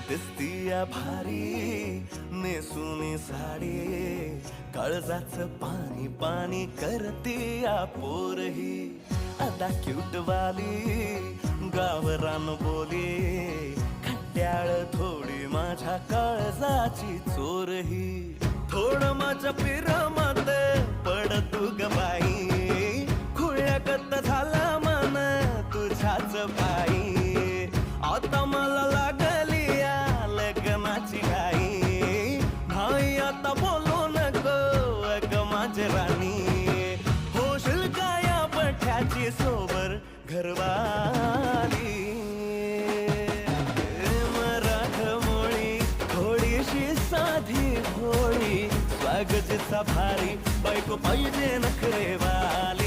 दिसतीया भारी नेसुनी साडी, काळजाचं पाणी पाणी करतीया पोरही. आता क्यूट वाली गावरान बोली, खट्याळ थोडी माझ्या काळजाची चोरही. थोडं माझ्या पिरमत पड तू ग बाई, खुळ्यागत झाला मन तुझ्याच पायी. आता मला लागली या लग्नाची घाई, भाई आता बोलू नको अग माझी राणी. होशील का या पठ्याची सोबर घरवाली. मराठमोळी थोडीशी साधी भोळी, स्वागतीचा भारी बायको पाहिजे नखरेवाली.